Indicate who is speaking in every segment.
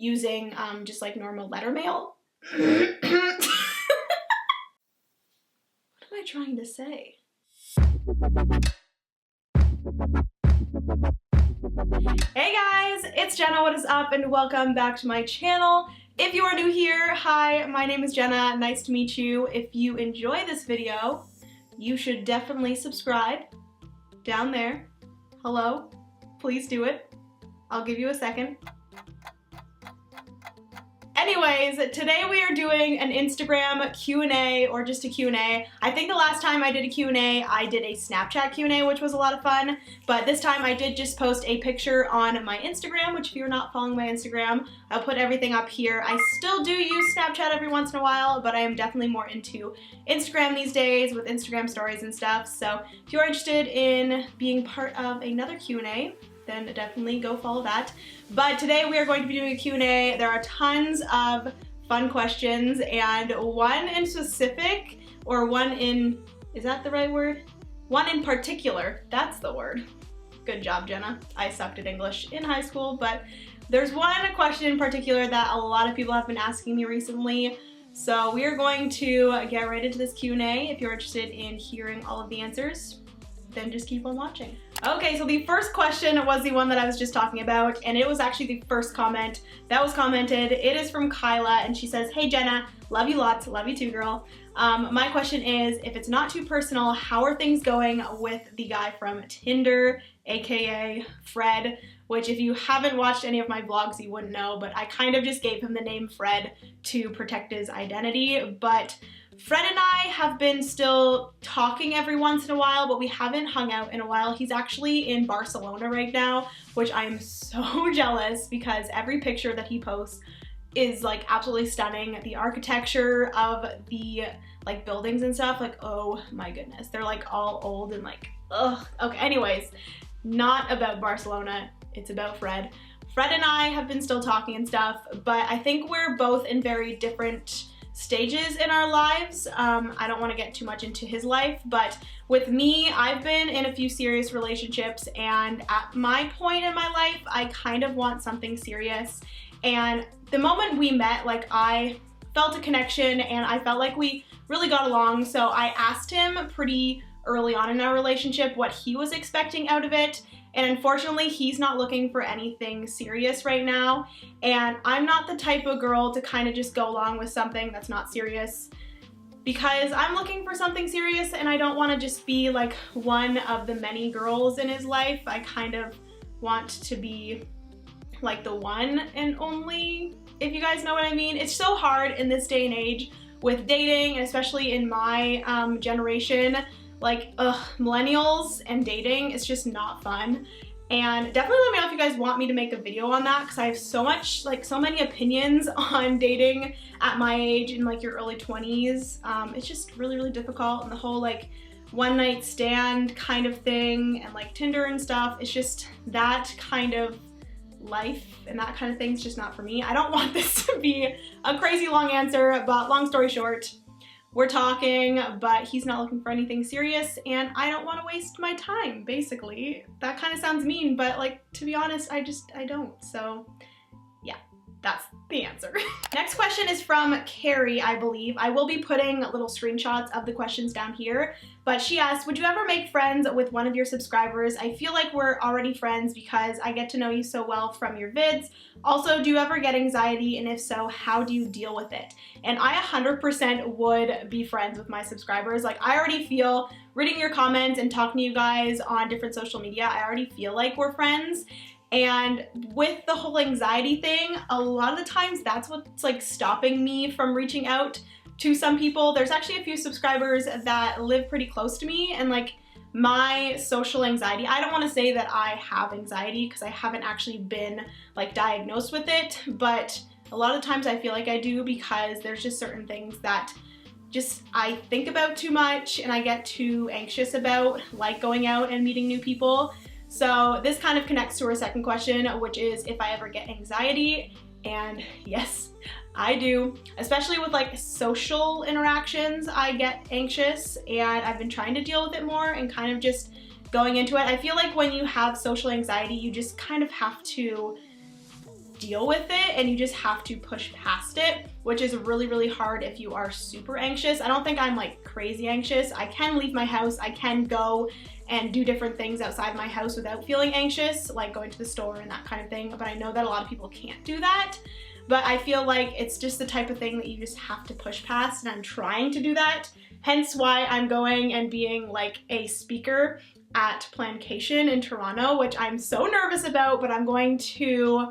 Speaker 1: using just like normal letter mail. What am I trying to say? Hey guys, it's Jenna, what is up, and welcome back to my channel. If you are new here, hi, my name is Jenna, nice to meet you. If you enjoy this video, you should definitely subscribe down there. Hello, please do it. I'll give you a second. Anyways, today we are doing an Instagram Q&A, or just a Q&A. I think the last time I did a Q&A, I did a Snapchat Q&A, which was a lot of fun. But this time I did just post a picture on my Instagram, which if you're not following my Instagram, I'll put everything up here. I still do use Snapchat every once in a while, but I am definitely more into Instagram these days with Instagram stories and stuff. So if you're interested in being part of another Q&A, then definitely go follow that. But today we are going to be doing a Q&A. There are tons of fun questions, and one in specific, or one in, is that the right word? One in particular, that's the word. Good job, Jenna. I sucked at English in high school, but there's one question in particular that a lot of people have been asking me recently. So we are going to get right into this Q&A. If you're interested in hearing all of the answers, then just keep on watching. Okay, so the first question was the one that I was just talking about, and it was actually the first comment that was commented. It is from Kyla, and she says, "Hey Jenna, love you lots, love you too, girl. My question is, if it's not too personal, how are things going with the guy from Tinder, aka Fred?" Which, if you haven't watched any of my vlogs, you wouldn't know, but I kind of just gave him the name Fred to protect his identity. But Fred and I have been still talking every once in a while, but we haven't hung out in a while. He's actually in Barcelona right now, which I'm so jealous because every picture that he posts is like absolutely stunning. The architecture of the like buildings and stuff, like, oh my goodness. They're like all old and like, ugh. Okay, anyways, not about Barcelona. It's about Fred. Fred and I have been still talking and stuff, but I think we're both in very different stages in our lives. I don't want to get too much into his life, but with me, I've been in a few serious relationships, and at my point in my life, I kind of want something serious. And the moment we met, like, I felt a connection and I felt like we really got along. So I asked him pretty early on in our relationship what he was expecting out of it. And unfortunately, he's not looking for anything serious right now. And I'm not the type of girl to kind of just go along with something that's not serious, because I'm looking for something serious and I don't want to just be like one of the many girls in his life. I kind of want to be like the one and only, if you guys know what I mean. It's so hard in this day and age with dating, and especially in my generation. Like, millennials and dating, it's just not fun. And definitely let me know if you guys want me to make a video on that, because I have so much, like, so many opinions on dating at my age in like your early 20s. It's just really, really difficult, and the whole like one night stand kind of thing and like Tinder and stuff, it's just that kind of life and that kind of thing is just not for me. I don't want this to be a crazy long answer, but long story short, we're talking, but he's not looking for anything serious, and I don't want to waste my time, basically. That kind of sounds mean, but like, to be honest, I don't. So yeah, that's the answer. Next question is from Carrie, I believe. I will be putting little screenshots of the questions down here, but she asked, would you ever make friends with one of your subscribers? I feel like we're already friends because I get to know you so well from your vids. Also, do you ever get anxiety, and if so, how do you deal with it? And I 100% would be friends with my subscribers. Like, I already feel, reading your comments and talking to you guys on different social media, I already feel like we're friends. And with the whole anxiety thing, a lot of the times that's what's like stopping me from reaching out to some people. There's actually a few subscribers that live pretty close to me, and like my social anxiety, I don't want to say that I have anxiety because I haven't actually been like diagnosed with it, but a lot of times I feel like I do, because there's just certain things that just I think about too much and I get too anxious about, like going out and meeting new people. So this kind of connects to our second question, which is if I ever get anxiety. And yes, I do, especially with like social interactions. I get anxious, and I've been trying to deal with it more and kind of just going into it. I feel like when you have social anxiety, you just kind of have to deal with it and you just have to push past it, which is really, really hard if you are super anxious. I don't think I'm like crazy anxious. I can leave my house, I can go and do different things outside my house without feeling anxious, like going to the store and that kind of thing, but I know that a lot of people can't do that. But I feel like it's just the type of thing that you just have to push past, and I'm trying to do that. Hence why I'm going and being like a speaker at Plancation in Toronto, which I'm so nervous about, but I'm going to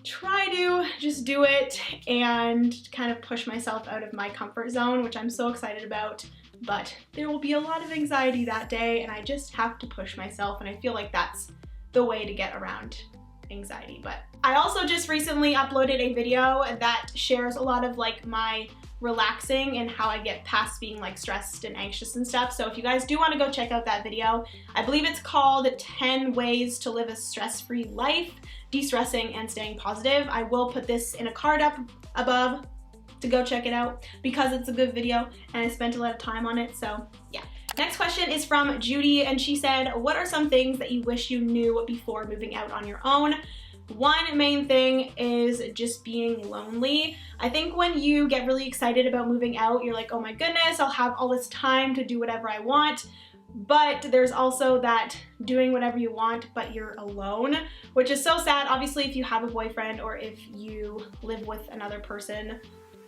Speaker 1: try to just do it and kind of push myself out of my comfort zone, which I'm so excited about. But there will be a lot of anxiety that day, and I just have to push myself, and I feel like that's the way to get around anxiety. But I also just recently uploaded a video that shares a lot of like my relaxing and how I get past being like stressed and anxious and stuff. So if you guys do want to go check out that video, I believe it's called 10 Ways to Live a Stress-Free Life, De-Stressing and Staying Positive. I will put this in a card up above to go check it out because it's a good video and I spent a lot of time on it, so yeah. Next question is from Judy, and she said, what are some things that you wish you knew before moving out on your own? One main thing is just being lonely. I think when you get really excited about moving out, you're like, oh my goodness, I'll have all this time to do whatever I want. But there's also that doing whatever you want, but you're alone, which is so sad. Obviously, if you have a boyfriend or if you live with another person,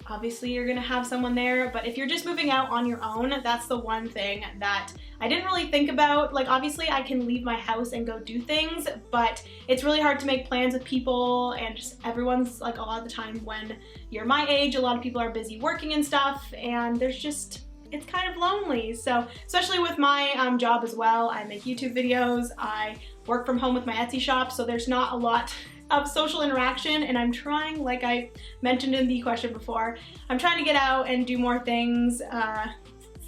Speaker 1: obviously you're gonna have someone there, but if you're just moving out on your own, that's the one thing that I didn't really think about. Like, obviously I can leave my house and go do things, but it's really hard to make plans with people, and just everyone's like, a lot of the time when you're my age, a lot of people are busy working and stuff, and there's just, it's kind of lonely. So especially with my job as well, I make YouTube videos, I work from home with my Etsy shop, so there's not a lot of social interaction, and I'm trying, like I mentioned in the question before, I'm trying to get out and do more things.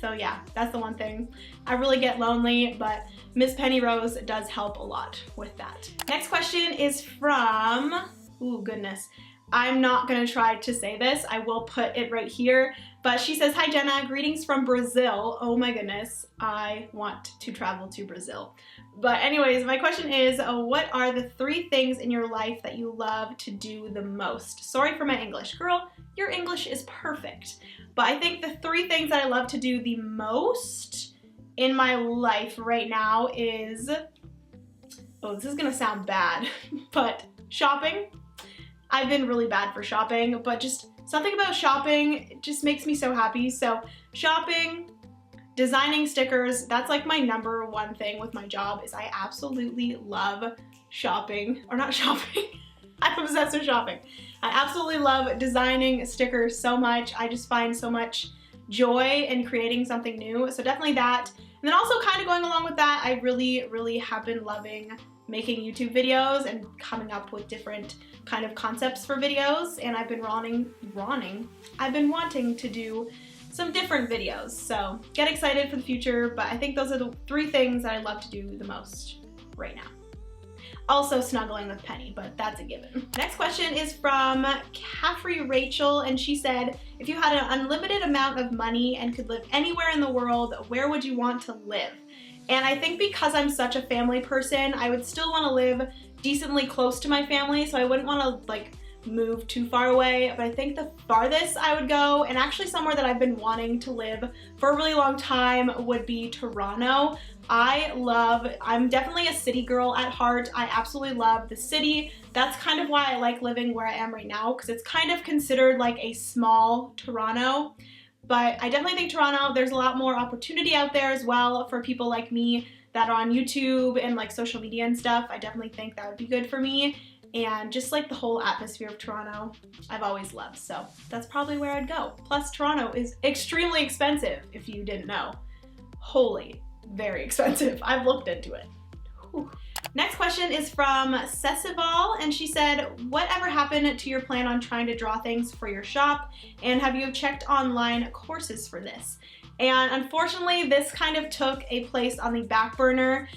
Speaker 1: So yeah, that's the one thing. I really get lonely, but Miss Penny Rose does help a lot with that. Next question is from, ooh goodness, I'm not gonna try to say this, I will put it right here, but she says, hi Jenna, greetings from Brazil. Oh my goodness, I want to travel to Brazil. But anyways, my question is, what are the 3 things in your life that you love to do the most? Sorry for my English. Girl, your English is perfect. But I think the 3 things that I love to do the most in my life right now is, oh, this is gonna sound bad, but shopping. I've been really bad for shopping, but just something about shopping just makes me so happy. So shopping, designing stickers, that's like my number one thing with my job, is I absolutely love shopping, or not shopping, I'm obsessed with shopping. I absolutely love designing stickers so much. I just find so much joy in creating something new, so definitely that. And then also kind of going along with that, I really, really have been loving making YouTube videos and coming up with different kind of concepts for videos, and I've been wanting to do some different videos, so get excited for the future. But I think those are the 3 things that I love to do the most right now. Also snuggling with Penny, but that's a given. Next question is from Caffrey Rachel, and she said, if you had an unlimited amount of money and could live anywhere in the world, where would you want to live? And I think because I'm such a family person, I would still want to live decently close to my family, so I wouldn't want to like move too far away, but I think the farthest I would go, and actually somewhere that I've been wanting to live for a really long time, would be Toronto. I'm definitely a city girl at heart. I absolutely love the city. That's kind of why I like living where I am right now, because it's kind of considered like a small Toronto. But I definitely think Toronto, there's a lot more opportunity out there as well for people like me that are on YouTube and like social media and stuff. I definitely think that would be good for me. And just like the whole atmosphere of Toronto, I've always loved. So that's probably where I'd go. Plus Toronto is extremely expensive, if you didn't know. Holy, very expensive. I've looked into it. Whew. Next question is from Cecival, and she said, whatever happened to your plan on trying to draw things for your shop? And have you checked online courses for this? And unfortunately, this kind of took a place on the back burner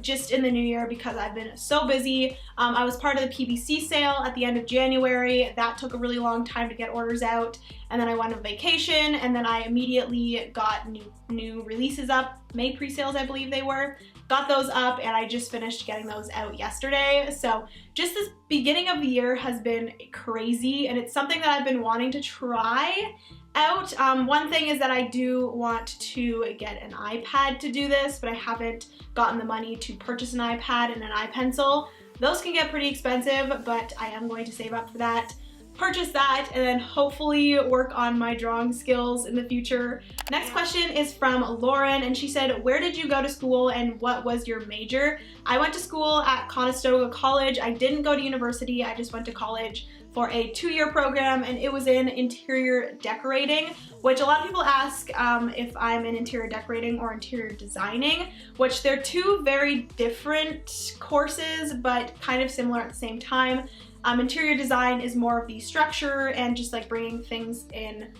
Speaker 1: just in the new year because I've been so busy. I was part of the PBC sale at the end of January. That took a really long time to get orders out. And then I went on vacation, and then I immediately got new releases up, May pre-sales I believe they were. got those up and I just finished getting those out yesterday. So just this beginning of the year has been crazy and it's something that I've been wanting to try out. One thing is that I do want to get an iPad to do this, but I haven't gotten the money to purchase an iPad and an iPencil. Those can get pretty expensive, but I am going to save up for that, purchase that, and then hopefully work on my drawing skills in the future. Next question is from Lauren, and she said, where did you go to school and what was your major? I went to school at Conestoga College. I didn't go to university, I just went to college for a 2-year program, and it was in interior decorating, which a lot of people ask if I'm in interior decorating or interior designing, which they're two very different courses, but kind of similar at the same time. Interior design is more of the structure and just like bringing things in.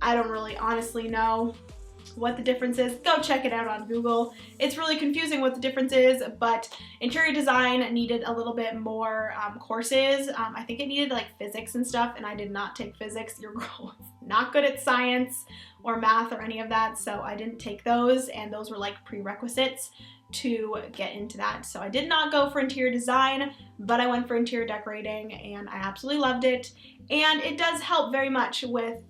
Speaker 1: I don't really honestly know what the difference is. Go check it out on Google. It's really confusing what the difference is, but interior design needed a little bit more courses. I think it needed like physics and stuff, and I did not take physics. Your girl was not good at science or math or any of that, so I didn't take those, and those were like prerequisites to get into that. So I did not go for interior design, but I went for interior decorating and I absolutely loved it. And it does help very much with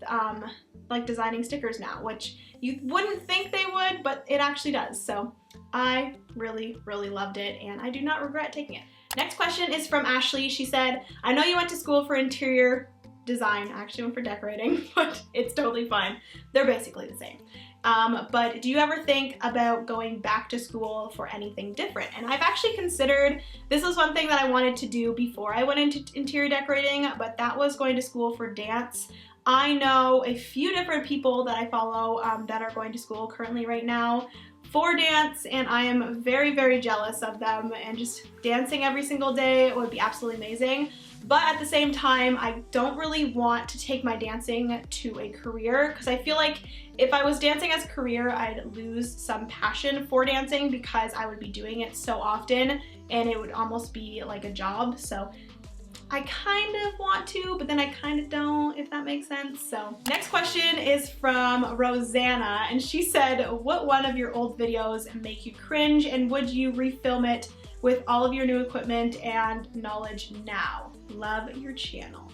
Speaker 1: like designing stickers now, which you wouldn't think they would, but it actually does. So I really, really loved it and I do not regret taking it. Next question is from Ashley. She said, I know you went to school for interior design. I actually went for decorating, but it's totally fine. They're basically the same. But do you ever think about going back to school for anything different? And I've actually considered, this was one thing that I wanted to do before I went into interior decorating, but that was going to school for dance. I know a few different people that I follow that are going to school currently right now for dance, and I am very, very jealous of them, and just dancing every single day would be absolutely amazing. But at the same time, I don't really want to take my dancing to a career, because I feel like if I was dancing as a career, I'd lose some passion for dancing because I would be doing it so often and it would almost be like a job. So I kind of want to, but then I kind of don't, if that makes sense. So next question is from Rosanna, and she said, what one of your old videos make you cringe, and would you refilm it with all of your new equipment and knowledge now? Love your channel.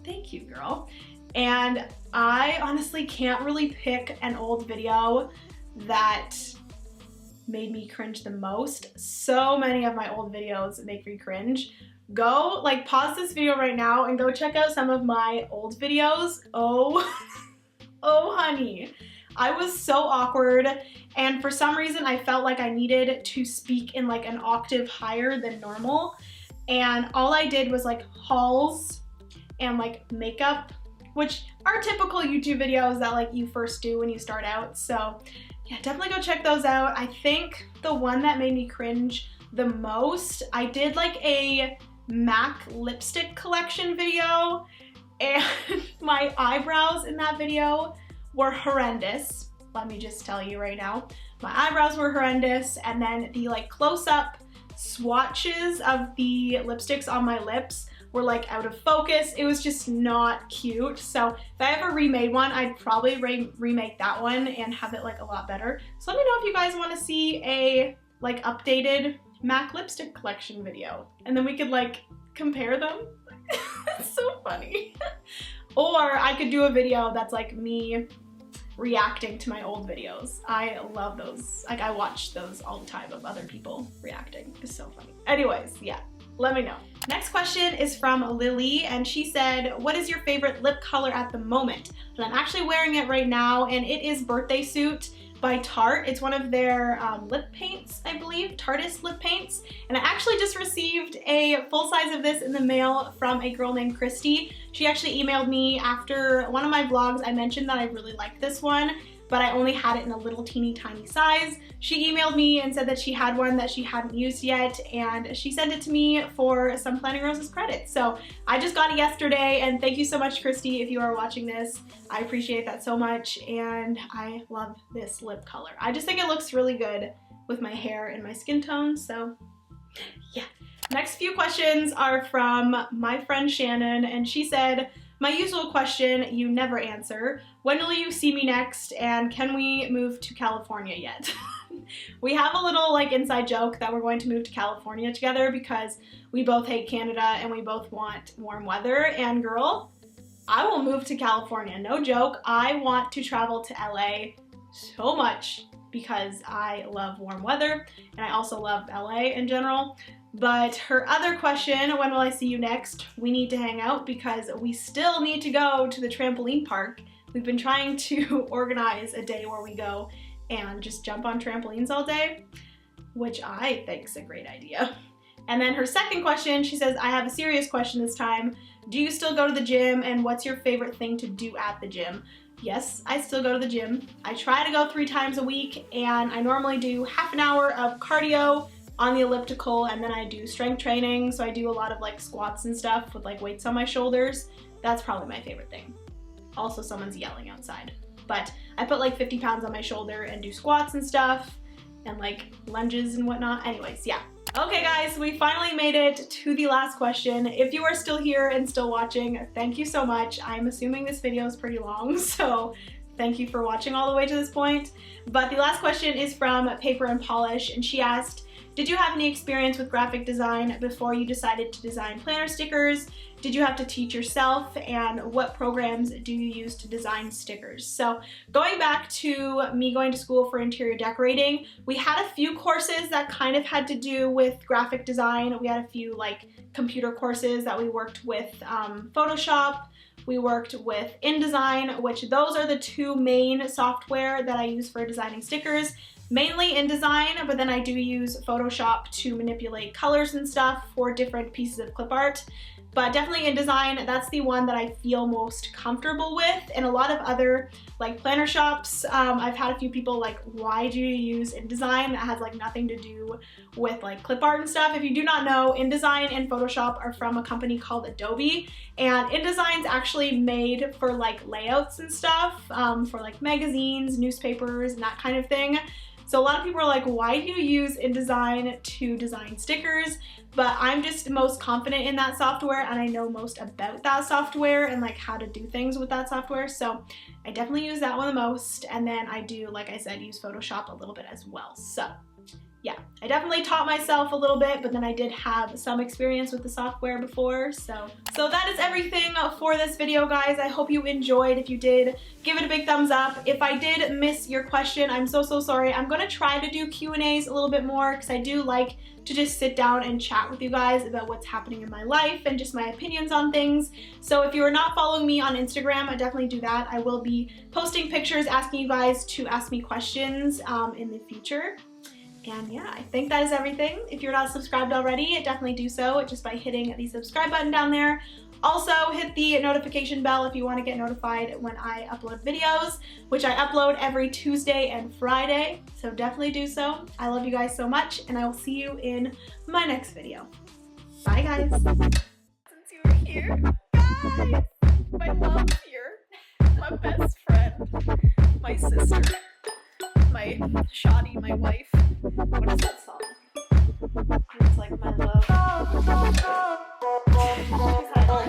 Speaker 1: Thank you, girl. And I honestly can't really pick an old video that made me cringe the most. So many of my old videos make me cringe. Go, like, pause this video right now and go check out some of my old videos. Oh, oh honey. I was so awkward, and for some reason I felt like I needed to speak in like an octave higher than normal, and all I did was like hauls and like makeup, which are typical YouTube videos that like you first do when you start out. So yeah, definitely go check those out. I think the one that made me cringe the most, I did like a MAC lipstick collection video, and my eyebrows in that video were horrendous. Let me just tell you right now. My eyebrows were horrendous, and then the like close-up swatches of the lipsticks on my lips were like out of focus. It was just not cute. So if I ever remade one, I'd probably remake that one and have it like a lot better. So let me know if you guys want to see a like updated MAC lipstick collection video, and then we could like compare them. It's so funny. Or I could do a video that's like me reacting to my old videos. I love those. Like, I watch those all the time of other people reacting. It's so funny. Anyways, yeah, let me know. Next question is from Lily, and she said, what is your favorite lip color at the moment? And I'm actually wearing it right now, and it is Birthday Suit by Tarte. It's one of their lip paints, I believe, Tarte's lip paints. And I actually just received a full size of this in the mail from a girl named Christy. She actually emailed me after one of my vlogs. I mentioned that I really liked this one, but I only had it in a little teeny tiny size. She emailed me and said that she had one that she hadn't used yet, and she sent it to me for some Planning Roses credit. So I just got it yesterday, and thank you so much, Christy, if you are watching this. I appreciate that so much, and I love this lip color. I just think it looks really good with my hair and my skin tone, so yeah. Next few questions are from my friend Shannon, and she said, my usual question you never answer, when will you see me next, and can we move to California yet? We have a little like inside joke that we're going to move to California together because we both hate Canada and we both want warm weather. And girl, I will move to California, no joke. I want to travel to LA so much because I love warm weather and I also love LA in general. But her other question, when will I see you next? We need to hang out because we still need to go to the trampoline park. We've been trying to organize a day where we go and just jump on trampolines all day, which I think is a great idea. And then her second question, she says, I have a serious question this time. Do you still go to the gym and what's your favorite thing to do at the gym? Yes, I still go to the gym. I try to go 3 times a week and I normally do half an hour of cardio on the elliptical and then I do strength training. So I do a lot of like squats and stuff with like weights on my shoulders. That's probably my favorite thing. Also, someone's yelling outside. But I put like 50 pounds on my shoulder and do squats and stuff and like lunges and whatnot. Anyways, yeah. Okay guys, we finally made it to the last question. If you are still here and still watching, thank you so much. I'm assuming this video is pretty long, so thank you for watching all the way to this point. But the last question is from Paper and Polish, and she asked, did you have any experience with graphic design before you decided to design planner stickers? Did you have to teach yourself? And what programs do you use to design stickers? So going back to me going to school for interior decorating, we had a few courses that kind of had to do with graphic design. We had a few like computer courses that we worked with Photoshop. We worked with InDesign, which those are the 2 main software that I use for designing stickers. Mainly InDesign, but then I do use Photoshop to manipulate colors and stuff for different pieces of clip art. But definitely InDesign, that's the one that I feel most comfortable with. And a lot of other like planner shops, I've had a few people like, why do you use InDesign? That has like nothing to do with like clip art and stuff. If you do not know, InDesign and Photoshop are from a company called Adobe. And InDesign's actually made for like layouts and stuff, for like magazines, newspapers, and that kind of thing. So a lot of people are like, why do you use InDesign to design stickers? But I'm just most confident in that software and I know most about that software and like how to do things with that software. So I definitely use that one the most. And then I do, like I said, use Photoshop a little bit as well. So yeah, I definitely taught myself a little bit, but then I did have some experience with the software before. So that is everything for this video, guys. I hope you enjoyed. If you did, give it a big thumbs up. If I did miss your question, I'm so sorry. I'm gonna try to do Q&As a little bit more because I do like to just sit down and chat with you guys about what's happening in my life and just my opinions on things. So if you are not following me on Instagram, I definitely do that. I will be posting pictures asking you guys to ask me questions in the future. And yeah, I think that is everything. If you're not subscribed already, definitely do so just by hitting the subscribe button down there. Also, hit the notification bell if you want to get notified when I upload videos, which I upload every Tuesday and Friday, so definitely do so. I love you guys so much, and I will see you in my next video. Bye, guys. Since you were here, guys, my mom's here, my best friend, my sister, my shoddy, my wife. What is that song? It's like my love.